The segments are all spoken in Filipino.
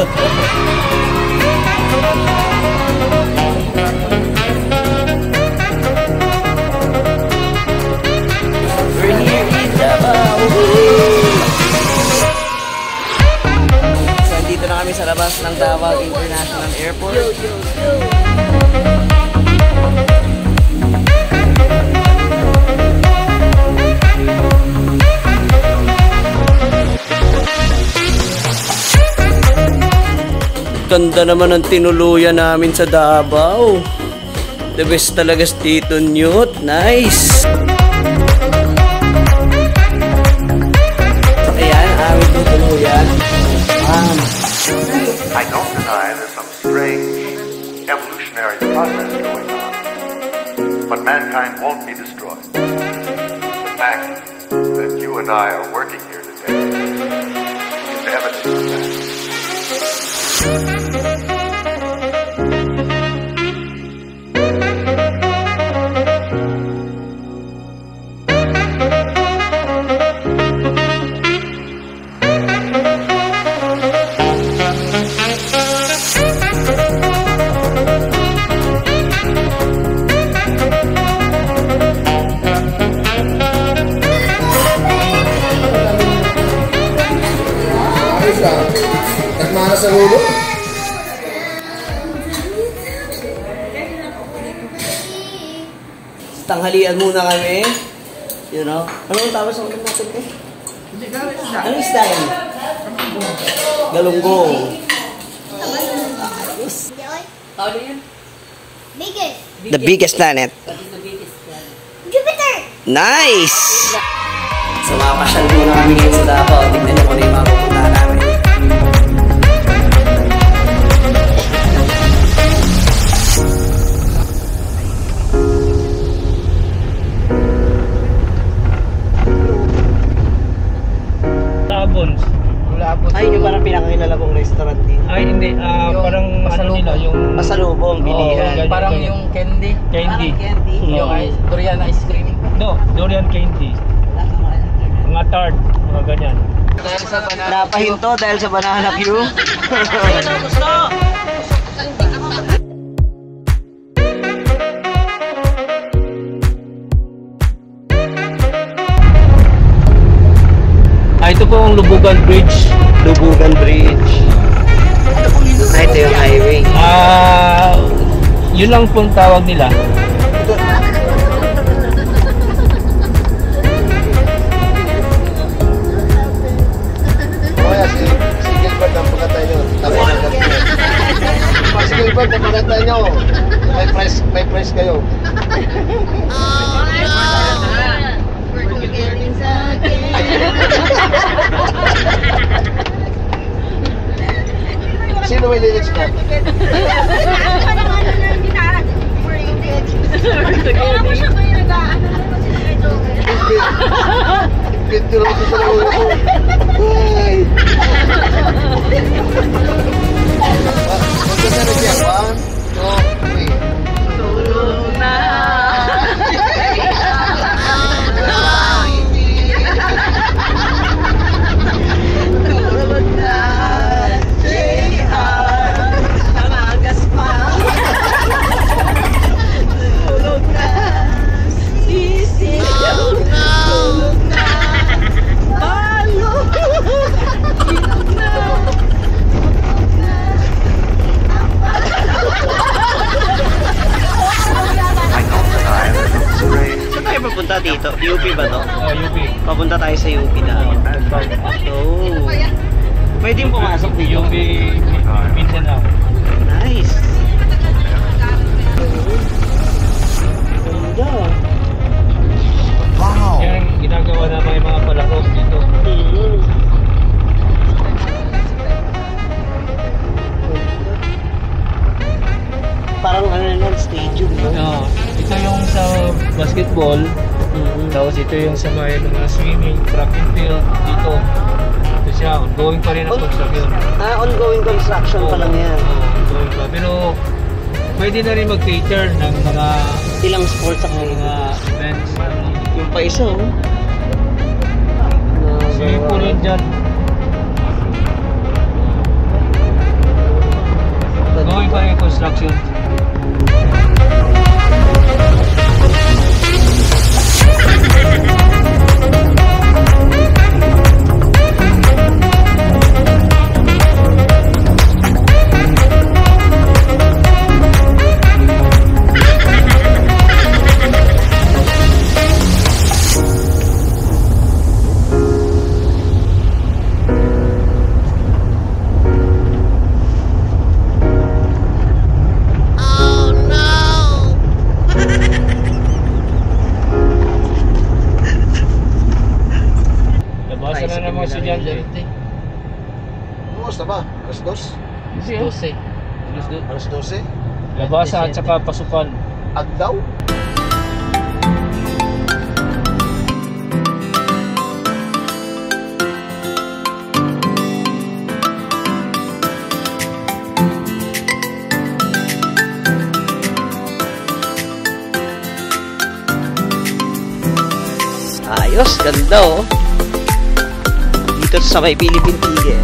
We're here in Davao. So, dito na kami sa labas ng Davao International Airport. Ganda naman ang tinuluyan namin sa Davao. The best talaga si Tito Newt. Nice! Ayan, aming tutuluyan. I don't deny there's some strange evolutionary process going on, but mankind won't be destroyed. The fact that you and I are working here today is evidence of that. Nagmana sa ulo. Tanghalian muna kami. You know? Ano ang tawag sa ulit natin eh? Ano is time? Galunggong. Ano yan? Biggest. The biggest planet. Jupiter! Nice! So makapasyal muna kami ngayon sa Davao. Tignan niyo kung ano yung mga pupuntahan namin. Ay, yung parang pinakakilala kong restaurant dito. Ay, hindi. Parang ano nila, yung... Pasalubong, bilihan. Parang yung candy. Candy. Yung durian ice cream. No, durian candy. Mga tart, mga ganyan. Dahil sa banana. Napahinto dahil sa banana queue. Ito po ang Lubugan Bridge. Lubugan Bridge. Ito yung highway. Yun lang pong tawag nila. Kaya si Gilbert ang pagkatay nyo. Si Gilbert ang pagkatay nyo. May price kayo. Sino may lyrics ka? Pinto lang ito sa ulo ko. Ay! Maganda na siya. 1, 2, 3. Tulog na! Dito, UP ba to? UP. Papunta tayo sa UP na. So, pwede yung pumasok dito. UP Mindanao. Nice. Ganda. Wow. Yan ang ginagawa na may mga palakos dito. Parang ano nun, stadium, no? Ito yung sa basketball. Tapos ito yung sa mga swimming, track and field dito. Ito siya, ongoing pa rin ang construction. Ongoing construction pa lang yan. Ongoing pa. Pero pwede na rin mag-cater ng mga ilang sports sa mga events. Yung pa isa, oh. Swimming pool yun dyan. tayo Sana sa ng mga estudyante. Bukas na ba? Alas 2? Kasi 12. Alas 12? labasa at saka pasukan. Agdaw? Ayos, ganda oh. Dito sa may Philippine Eagle.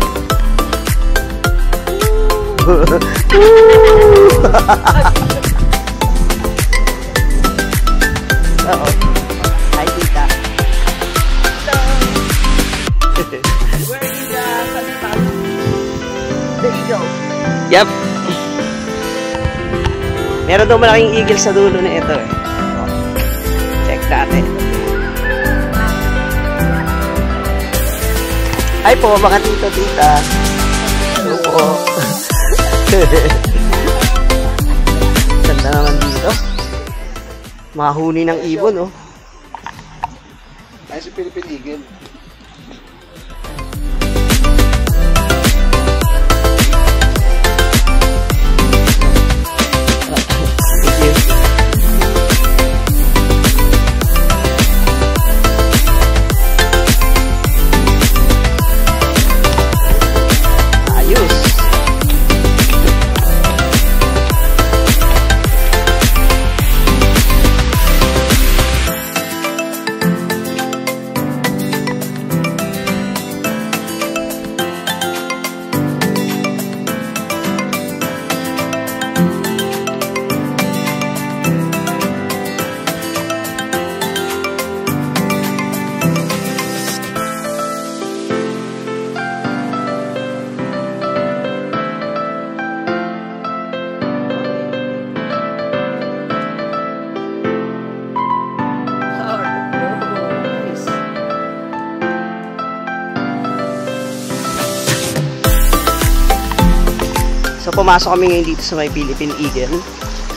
Oo. Hi, tita. Where is the suntan? The eagle. Yup. Meron daw malaking eagle sa dulo na ito eh. Oh. Check natin. Hi po, mga tito, tita. Hello po. Ganda naman dito. Mahuni ng ibon, oh. Ay, si Philippine Eagle. Thank you. Ayos. So, pumasok kami ngayon dito sa may Philippine Eagle.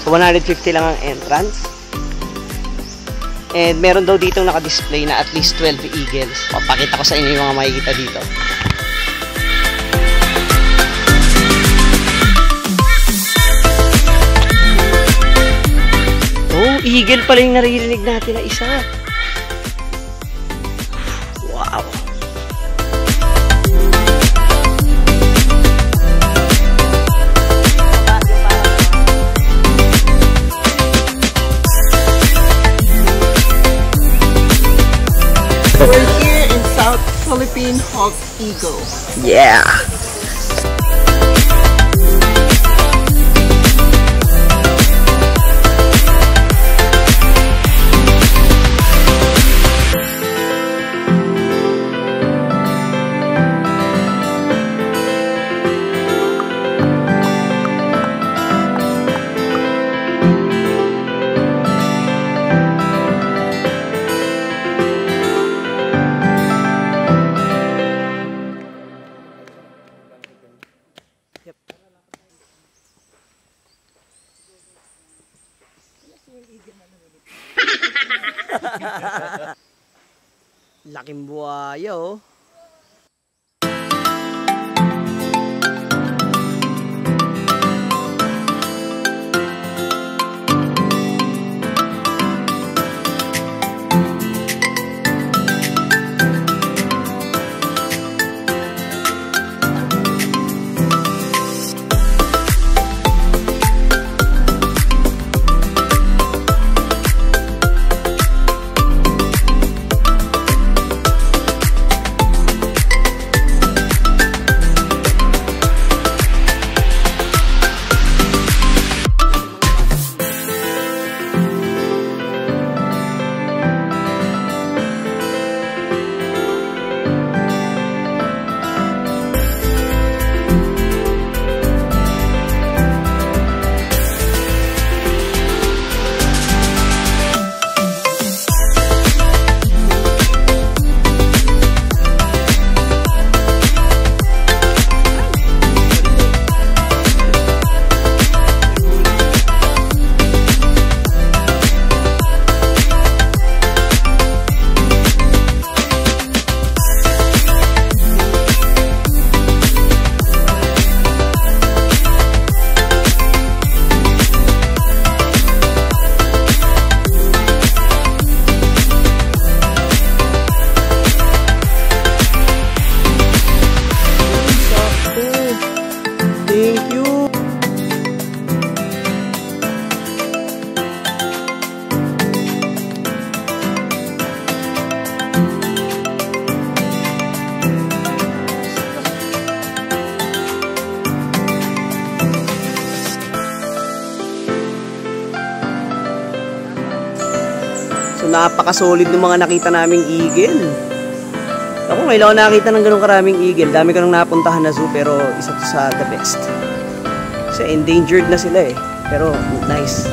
So, 150 lang ang entrance. And meron daw dito naka-display na at least 12 eagles. Papakita ko sa inyo yung mga makikita dito. Oh, eagle pala yung naririnig natin na isa. Wow. We're here in South Philippine Hawk Eagle. Yeah. Laking buhaya oh. napaka-solid ng mga nakita naming eagle. Ako, ngayon ako nakita ng ganun karaming eagle. Dami ko nang napuntahan na zoo, pero isa to sa the best. Kasi endangered na sila eh. Pero nice.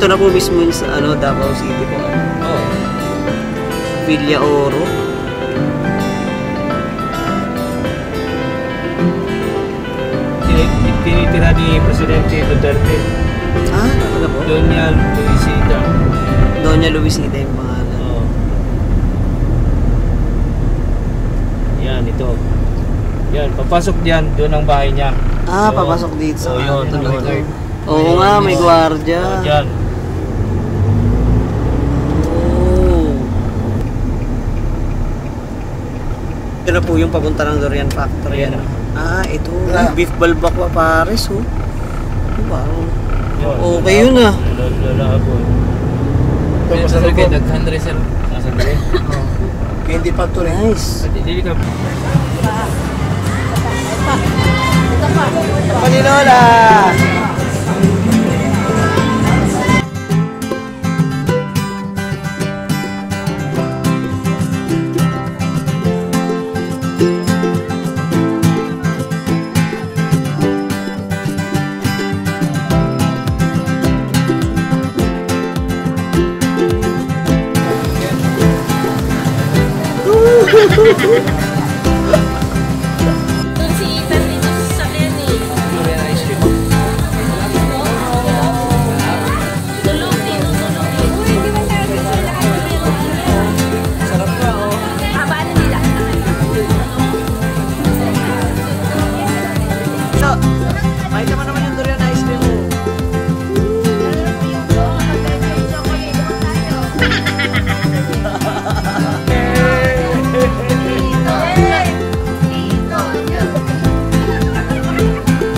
Ito na po mismo yun sa Davao City po. Oh. Villa Oro. Tinitira ni Presidente Duterte. Ah, talaga po? Doña Luisita. Doña Luisita yung pangalan. Oh. Yan, ito. Yan, papasok diyan, doon ang bahay niya. Ah, So, papasok dito sa yun. Oo nga, may gwardiya. Oh, diyan. Oh. Ito na po yung papunta ng Durian Factory. Ayan. Ah, ito. Beef balbakwa pares, oh. Wow. Yun, Okay yun, ah. Lalabo. Kaya sa lagay, nag-handre sir. Sandali. Candy Factory. Nice. Dili ka. Paninola! Makita mo naman yung durian ice cream mo.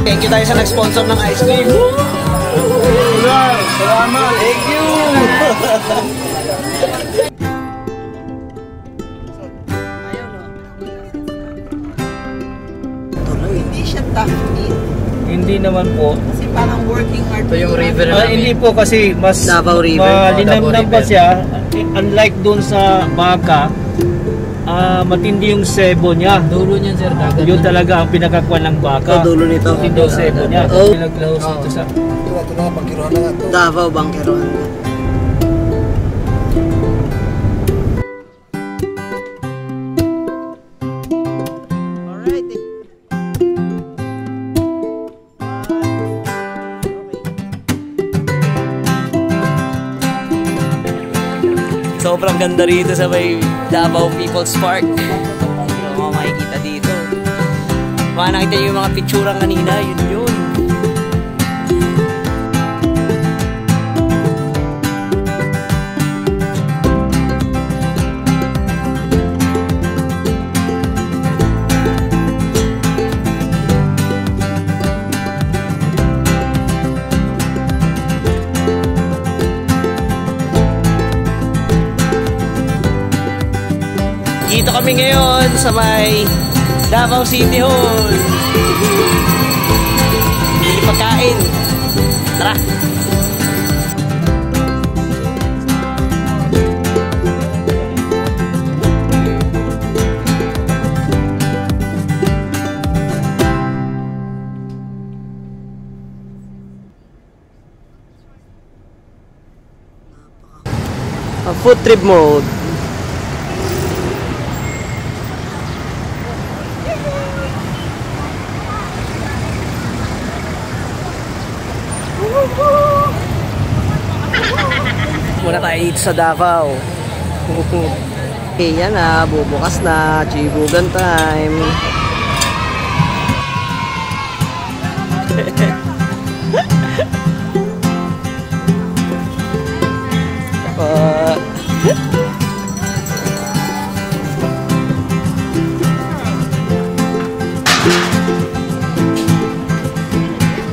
Thank you tayo sa nag-sponsor ng ice cream. Salamat. Thank you. Hindi siya tough meat. Hindi naman po. Kasi parang working hard. Ito yung river namin. Hindi po kasi mas Davao River. malinamnam Davao pa River. siya. Unlike doon sa baka, matindi yung sebo niya. Dulo niyan sir, dagat. Yun talaga ang pinakakuan ng baka. Ito, dulo nito. Matindi yung sebo niya. Oh. Pinaglahos ito sa... Ito na, pagkiroan na nga ito. Davao Bangkeron. Alright. Sobrang ganda rito sa may Davao People's Park. Yung mga makikita dito. Baka nakita yung mga picturang kanina, yun yun. Dito kami ngayon sa may Davao City Hall. Bili pagkain. Tara! Food trip mode. muna tayo dito sa Davao. Okay, yan na. Bubukas na. Chibugan time.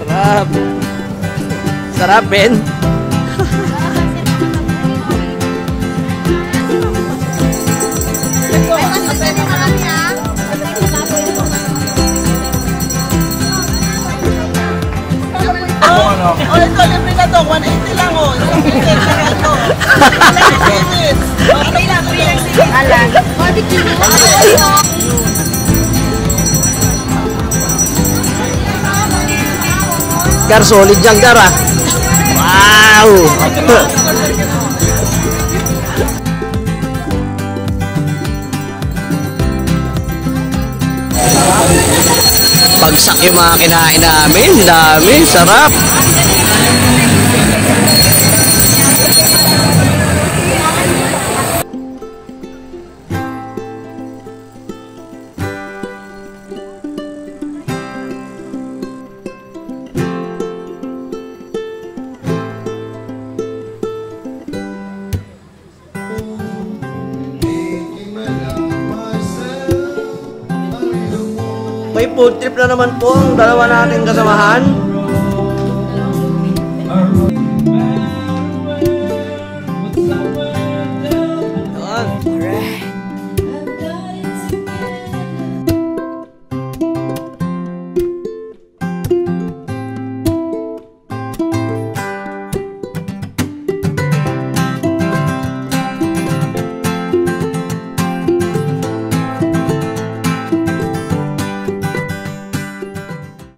Sarap. Sarap, Ben. Oh, ito, libre na to. 180 lang, oh. Isang minute, tagal to. 10 minutes. Okay lang, alam. Gar, solid dyan, Gar, ah. Wow! Bagsak yung mga kinain namin. Dami, sarap. May food trip na naman po ang dalawa nating kasamahan.